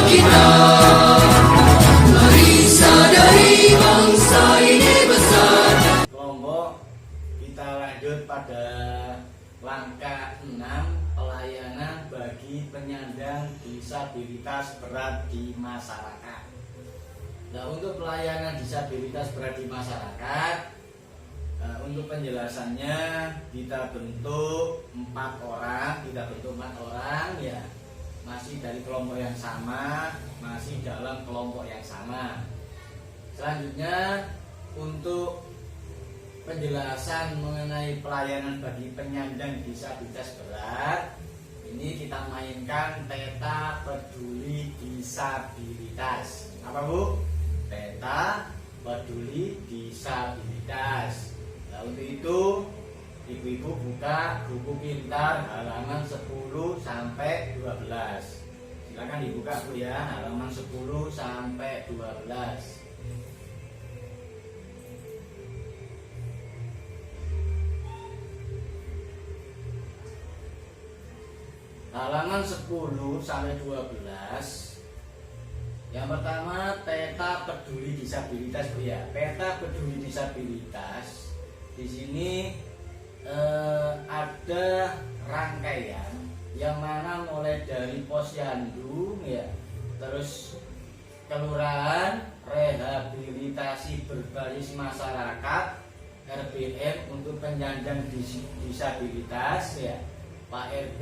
kita, mari sadari bangsa ini besar. Kelompok kita lanjut pada langkah 6, pelayanan bagi penyandang disabilitas berat di masyarakat. Nah, untuk pelayanan disabilitas berat di masyarakat, untuk penjelasannya kita bentuk 4 orang, ya, masih dari kelompok yang sama, masih dalam kelompok yang sama. Selanjutnya untuk penjelasan mengenai pelayanan bagi penyandang disabilitas berat, ini kita mainkan peta peduli disabilitas. Apa Bu? Peta peduli disabilitas. Nah, untuk itu ibu-ibu buka buku pintar halaman 10 sampai 12. Silakan dibuka Bu ya, halaman 10 sampai 12. Halaman 10 sampai 12. Yang pertama, peta peduli disabilitas Bu ya. Peta peduli disabilitas di sini ada rangkaian yang mana mulai dari posyandu ya, terus kelurahan, rehabilitasi berbasis masyarakat, RBM untuk penyandang disabilitas ya, Pak RT,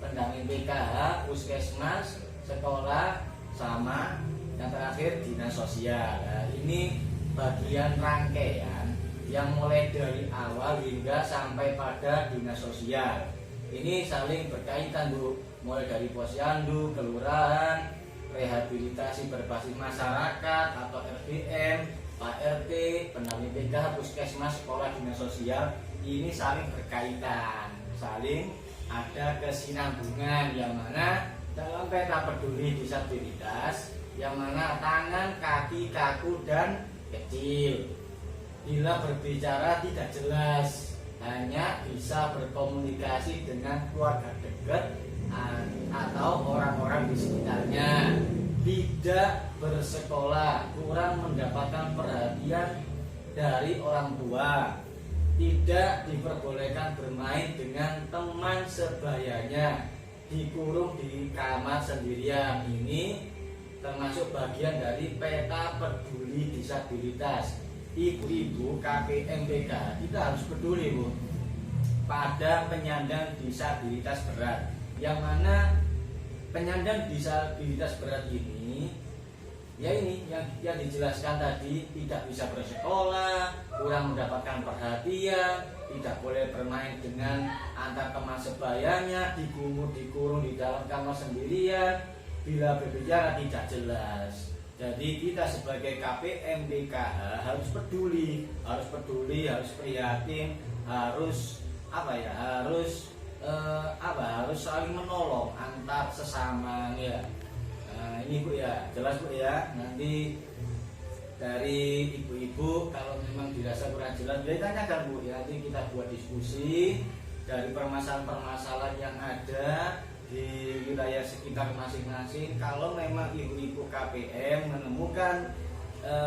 pendamping PKH, puskesmas, sekolah, sama yang terakhir dinas sosial. Nah, ini bagian rangkaian yang mulai dari awal hingga sampai pada dinas sosial. Ini saling berkaitan Bu, mulai dari posyandu, kelurahan, rehabilitasi berbasis masyarakat atau RBM, Pak RT, pendamping PKH, puskesmas, sekolah, dinas sosial. Ini saling berkaitan, saling ada kesinambungan, yang mana dalam peta peduli disabilitas, yang mana tangan, kaki, kaku, dan kecil bila berbicara tidak jelas, hanya bisa berkomunikasi dengan keluarga dekat atau orang-orang di sekitarnya, tidak bersekolah, kurang mendapatkan perhatian dari orang tua, tidak diperbolehkan bermain dengan teman sebayanya, dikurung di kamar sendirian. Ini termasuk bagian dari peta peduli disabilitas. Ibu-ibu KPMPK kita harus peduli Bu pada penyandang disabilitas berat, yang mana penyandang disabilitas berat ini ya, ini yang dijelaskan tadi, tidak bisa bersekolah, kurang mendapatkan perhatian, tidak boleh bermain dengan antar teman sebayanya, dikurung di dalam kamar sendirian, bila berbicara tidak jelas. Jadi kita sebagai KPMDKH harus peduli, harus prihatin, harus harus saling menolong antar sesama ya. Nah, ini Bu ya, jelas Bu ya. Nanti dari ibu-ibu kalau memang dirasa kurang jelas, boleh tanyakan Bu ya. Nanti kita buat diskusi dari permasalahan-permasalahan yang ada di wilayah sekitar masing-masing. Kalau memang ibu-ibu KPM menemukan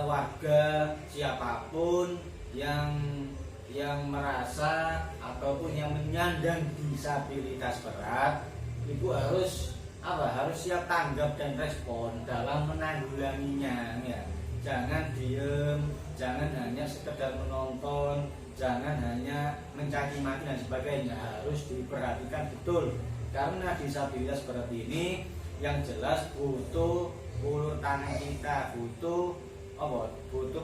warga siapapun yang merasa ataupun yang menyandang disabilitas berat, ibu harus siap tanggap dan respon dalam menanggulanginya ya. Jangan diem, jangan hanya sekedar menonton, jangan hanya mencaci maki dan sebagainya. Harus diperhatikan betul, karena disabilitas berat ini yang jelas butuh ulur tangan kita, butuh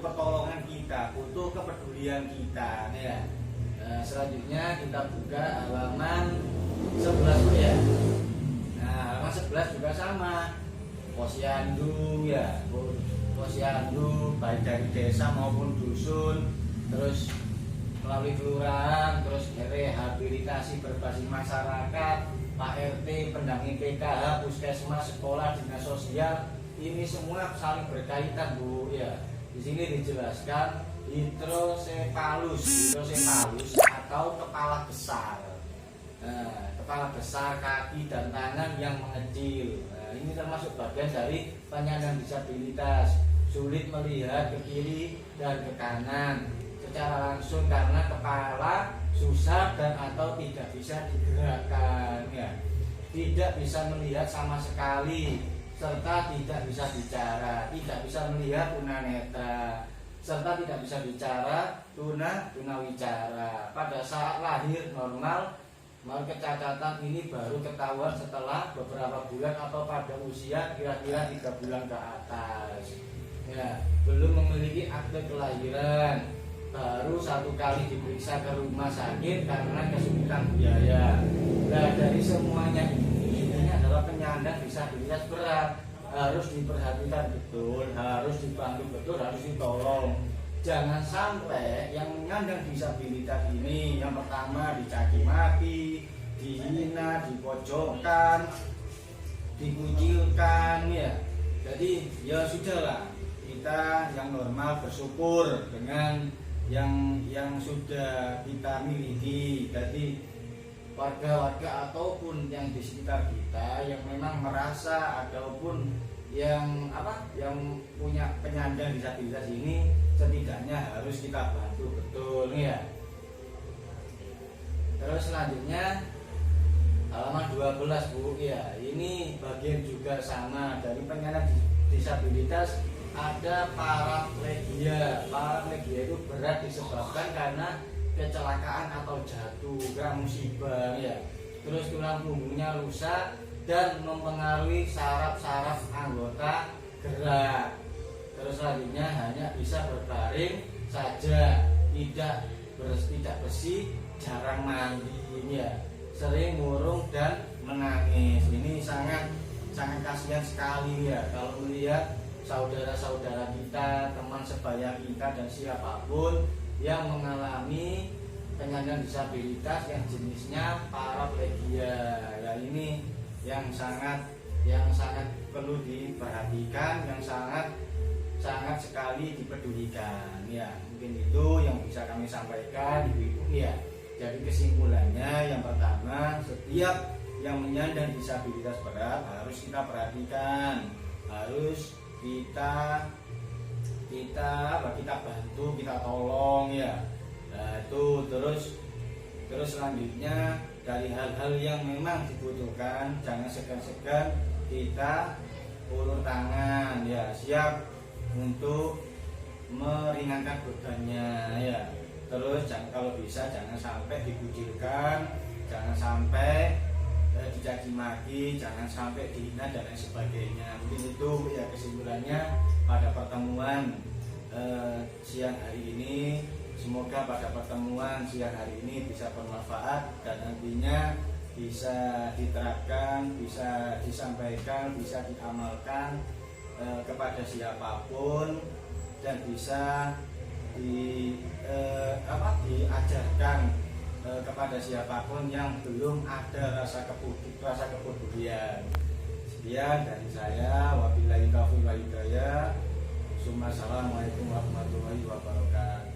pertolongan kita, butuh kepedulian kita ya. Selanjutnya kita buka halaman 11 ya. Nah, halaman 11 juga sama, posyandu ya, posyandu baik dari desa maupun dusun, terus melalui kelurahan, terus rehabilitasi berbasis masyarakat, Pak RT, pendamping PKH, puskesmas, sekolah, dinas sosial. Ini semua saling berkaitan Bu ya. Di sini dijelaskan hidrosefalus atau kepala besar. Kepala besar, kaki dan tangan yang mengecil. Nah, ini termasuk bagian dari penyandang disabilitas, sulit melihat ke kiri dan ke kanan secara langsung karena kepala susah dan atau tidak bisa digerakkan ya. Tidak bisa melihat sama sekali serta tidak bisa bicara, tidak bisa melihat tunanetra serta tidak bisa bicara tunawicara. Pada saat lahir normal, kecacatan ini baru ketahuan setelah beberapa bulan atau pada usia kira-kira 3 bulan ke atas ya. Belum memiliki akte kelahiran, baru 1 kali diperiksa ke rumah sakit karena kesulitan biaya. Nah, dari semuanya ini adalah penyandang disabilitas berat, harus diperhatikan betul, harus dibantu betul, harus ditolong. Jangan sampai yang menyandang disabilitas ini yang pertama dicaci maki, dihina, dipojokkan, dikucilkan ya. Jadi ya sudahlah, kita yang normal bersyukur dengan yang sudah kita miliki. Jadi warga-warga ataupun yang di sekitar kita yang memang merasa ataupun yang punya penyandang disabilitas ini setidaknya harus kita bantu betul ya. Terus selanjutnya halaman 12 Bu ya, ini bagian juga sama dari penyandang disabilitas. Ada paraplegia. Paraplegia itu berat disebabkan karena kecelakaan atau jatuh karena musibah ya. Terus tulang punggungnya rusak dan mempengaruhi saraf-saraf anggota gerak. Terus selanjutnya hanya bisa berbaring saja, tidak bersih, jarang mandi ya, sering murung dan menangis. Ini sangat kasihan sekali ya kalau melihat saudara-saudara kita, teman sebaya kita dan siapapun yang mengalami penyandang disabilitas yang jenisnya paraplegia. Ya ini yang sangat perlu diperhatikan, yang sangat sekali dipedulikan ya. Mungkin itu yang bisa kami sampaikan Ibu-ibu ya. Jadi kesimpulannya yang pertama, setiap yang menyandang disabilitas berat harus kita perhatikan, harus kita bantu, kita tolong ya. Nah, itu terus selanjutnya dari hal-hal yang memang dibutuhkan jangan segan-segan kita ulur tangan ya, siap untuk meringankan bebannya ya. Terus kalau bisa jangan sampai dikucilkan, jangan sampai dicaci maki, jangan sampai dihina dan lain sebagainya. Mungkin itu ya kesimpulannya pada pertemuan siang hari ini. Semoga pada pertemuan siang hari ini bisa bermanfaat dan nantinya bisa diterapkan, bisa disampaikan, bisa diamalkan kepada siapapun dan bisa diajarkan kepada siapapun yang belum ada rasa kepedulian. Sekian dari saya, wabillahi taufiq wal hidayah. Assalamualaikum warahmatullahi wabarakatuh.